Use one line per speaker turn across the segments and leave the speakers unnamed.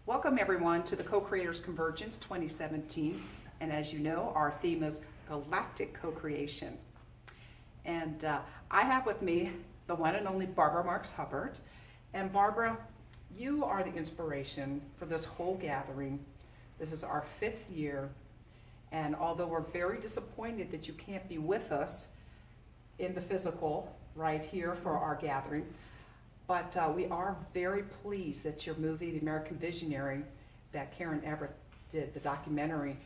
Welcome everyone to the Co-Creators Convergence 2017, and as you know, our theme is Galactic Co-Creation. And I have with me the one and only Barbara Marx Hubbard. And Barbara, you are the inspiration for this whole gathering. This is our 5th year, and although we're very disappointed that you can't be with us in the physical right here for our gathering, but we are very pleased that your movie, The American Visionary, that Karen Everett did, the documentary,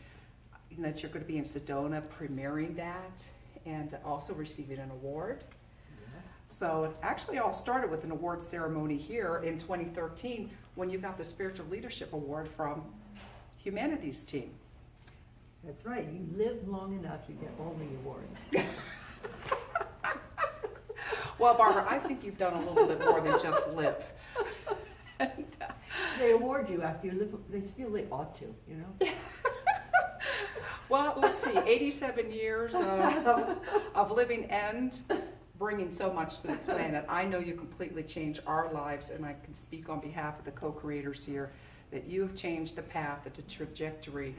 that you're going to be in Sedona premiering that and also receiving an award. Yes. So it actually all started with an award ceremony here in 2013 when you got the Spiritual Leadership Award from Humanities Team.
That's right. You live long enough, you get all the awards.
Well, Barbara, I think you've done a little bit more than just live. And,
they award you after you live. They feel they ought to, you know?
Well, let's see, 87 years of living and bringing so much to the planet. I know you completely changed our lives, and I can speak on behalf of the co-creators here that you have changed the path, the trajectory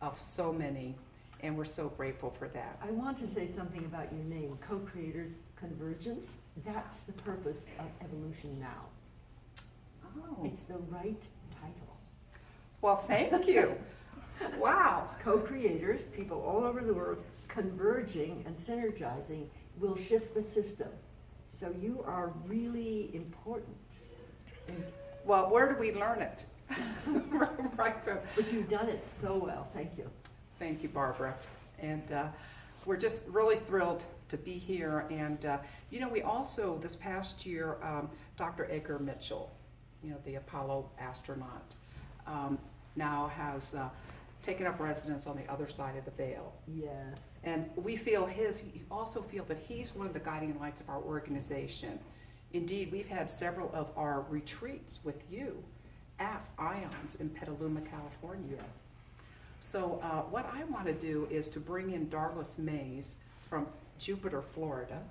of so many, and we're so grateful for that.
I want to say something about your name, Co-Creators Convergence. That's the purpose of evolution now.
Oh.
It's the right title.
Well, thank you. Wow.
Co-creators, people all over the world, converging and synergizing will shift the system. So you are really important.
Well, where do we learn it? Right from.
But you've done it so well. Thank you.
Thank you, Barbara. And we're just really thrilled to be here. And, you know, we also, this past year, Dr. Edgar Mitchell, you know, the Apollo astronaut, now has taken up residence on the other side of the veil.
Yes.
And we feel also feel that he's one of the guiding lights of our organization. Indeed, we've had several of our retreats with you at Ions in Petaluma, California.
Yes.
So what I want to do is to bring in Darlis Mays from Jupiter, Florida.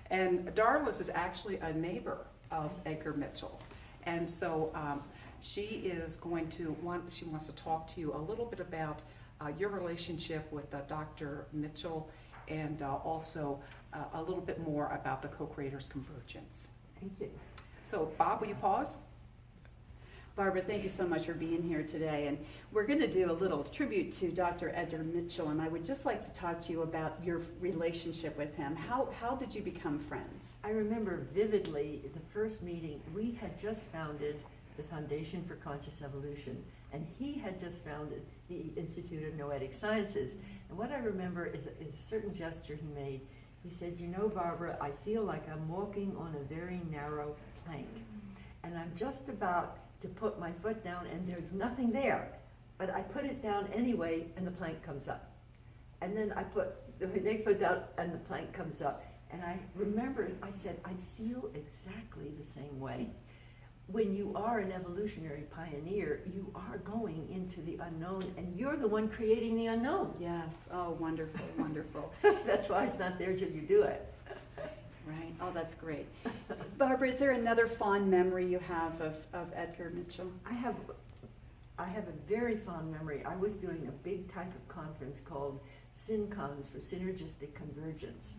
And Darlis is actually a neighbor of Edgar Mitchell's. And so she is going to she wants to talk to you a little bit about your relationship with Dr. Mitchell, and also a little bit more about the Co-Creators Convergence.
Thank you.
So Bob, will you pause?
Barbara, thank you so much for being here today. And we're going to do a little tribute to Dr. Edgar Mitchell, and I would just like to talk to you about your relationship with him. How did you become friends?
I remember vividly the first meeting. We had just founded the Foundation for Conscious Evolution, and he had just founded the Institute of Noetic Sciences. And what I remember is a certain gesture he made. He said, "You know, Barbara, I feel like I'm walking on a very narrow plank, and I'm just about to put my foot down and there's nothing there, but I put it down anyway and the plank comes up. And then I put the next foot down and the plank comes up." And I remember I said, I feel exactly the same way. When you are an evolutionary pioneer, you are going into the unknown, and you're the one creating the unknown.
Yes. Oh, wonderful, wonderful.
That's why it's not there till you do it.
Right. Oh, that's great. Barbara, is there another fond memory you have of Edgar Mitchell?
I have a very fond memory. I was doing a big type of conference called SynCons, for Synergistic Convergence.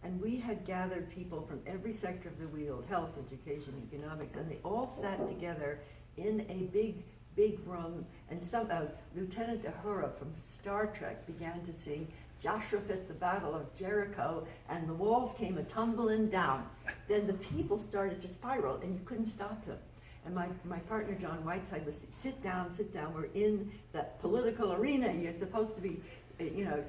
And we had gathered people from every sector of the wheel, health, education, economics, and they all sat together in a big room, and Lieutenant Uhura from Star Trek began to sing Joshua Fit the Battle of Jericho, and the walls came a-tumbling down. Then the people started to spiral, and you couldn't stop them. And my partner, John Whiteside, was, sit down, we're in the political arena. You're supposed to be,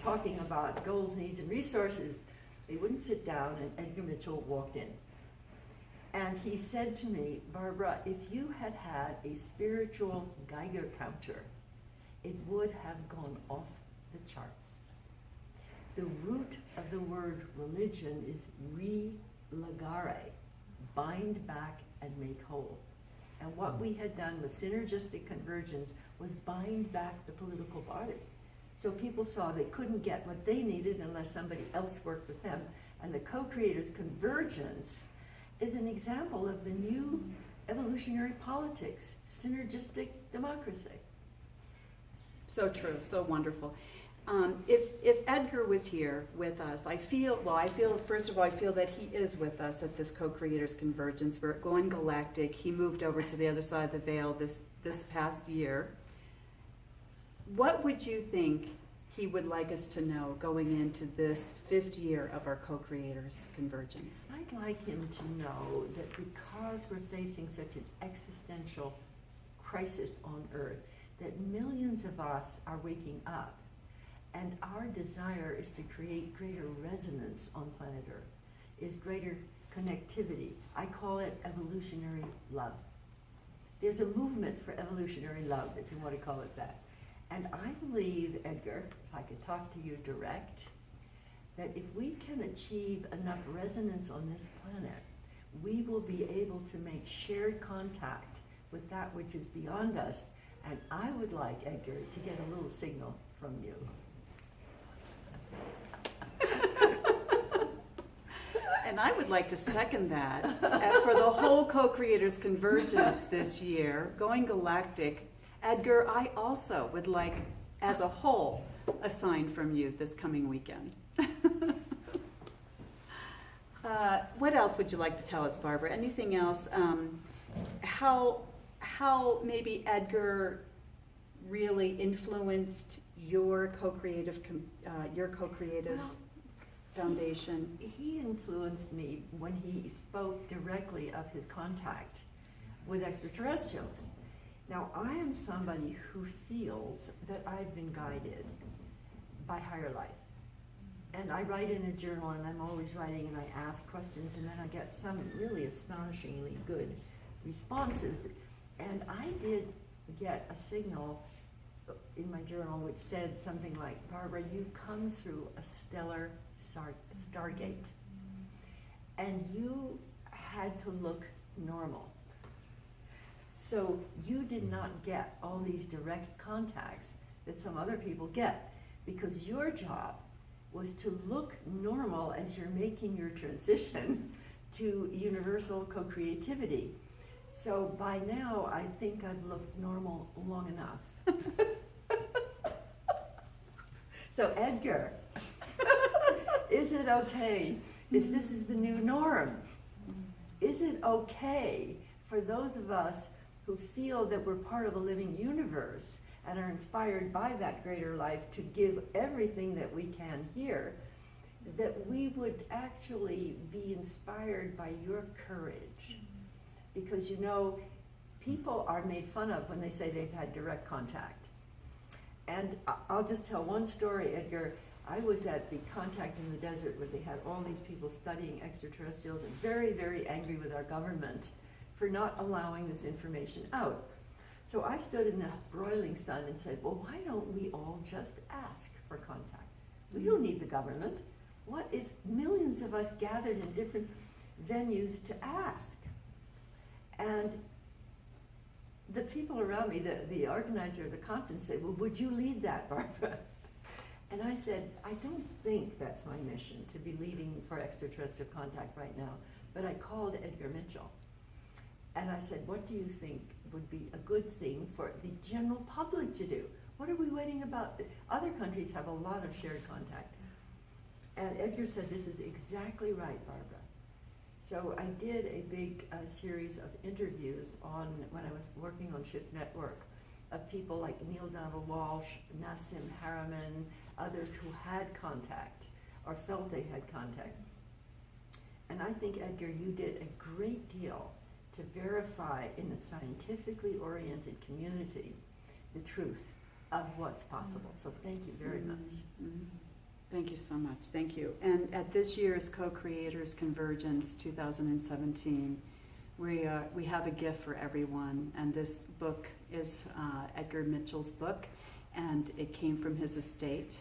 talking about goals, needs, and resources. They wouldn't sit down, and Edgar Mitchell walked in. And he said to me, "Barbara, if you had had a spiritual Geiger counter, it would have gone off the charts. The root of the word religion is religare, bind back and make whole. And what we had done with synergistic convergence was bind back the political party. So people saw they couldn't get what they needed unless somebody else worked with them. And the co-creators convergence is an example of the new evolutionary politics, synergistic democracy.
So true, so wonderful. If Edgar was here with us, first of all, I feel that he is with us at this Co-Creators Convergence. We're going galactic. He moved over to the other side of the veil this past year. What would you think he would like us to know going into this 5th year of our Co-Creators Convergence?
I'd like him to know that because we're facing such an existential crisis on Earth, that millions of us are waking up, and our desire is to create greater resonance on planet Earth, is greater connectivity. I call it evolutionary love. There's a movement for evolutionary love, if you want to call it that. And I believe, Edgar, if I could talk to you direct, that if we can achieve enough resonance on this planet, we will be able to make shared contact with that which is beyond us. And I would like, Edgar, to get a little signal from you.
And I would like to second that. For the whole Co-Creators Convergence this year, going galactic, Edgar, I also would like, as a whole, a sign from you this coming weekend. What else would you like to tell us, Barbara? Anything else? How maybe Edgar really influenced your co-creative foundation?
He influenced me when he spoke directly of his contact with extraterrestrials. Now, I am somebody who feels that I've been guided by higher life. And I write in a journal, and I'm always writing, and I ask questions, and then I get some really astonishingly good responses. And I did get a signal in my journal which said something like, Barbara, you've come through a stellar stargate, and you had to look normal. So you did not get all these direct contacts that some other people get, because your job was to look normal as you're making your transition to universal co-creativity. So by now, I think I've looked normal long enough. So Edgar, is it okay if this is the new norm? Is it okay for those of us who feel that we're part of a living universe and are inspired by that greater life to give everything that we can here, that we would actually be inspired by your courage? Because, you know, people are made fun of when they say they've had direct contact. And I'll just tell one story, Edgar. I was at the Contact in the Desert where they had all these people studying extraterrestrials and very, very angry with our government for not allowing this information out. So I stood in the broiling sun and said, well, why don't we all just ask for contact? We don't need the government. What if millions of us gathered in different venues to ask? And the people around me, the organizer of the conference said, well, would you lead that, Barbara? And I said, I don't think that's my mission, to be leading for extraterrestrial contact right now. But I called Edgar Mitchell. And I said, what do you think would be a good thing for the general public to do? What are we waiting about? Other countries have a lot of shared contact. And Edgar said, this is exactly right, Barbara. So I did a big series of interviews when I was working on Shift Network, of people like Neil Donald Walsh, Nassim Haramein, others who had contact or felt they had contact. And I think, Edgar, you did a great deal to verify in a scientifically oriented community the truth of what's possible. So thank you very much.
Mm-hmm. Thank you so much. Thank you. And at this year's Co-Creators Convergence 2017, we have a gift for everyone. And this book is Edgar Mitchell's book, and it came from his estate.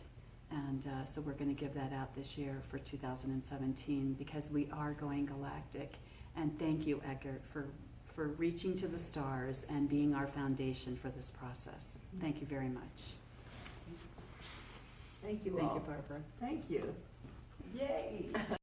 And so we're going to give that out this year for 2017 because we are going galactic. And thank you, Edgar, for reaching to the stars and being our foundation for this process. Thank you very much.
Thank you all.
Thank you, Barbara.
Thank you. Yay.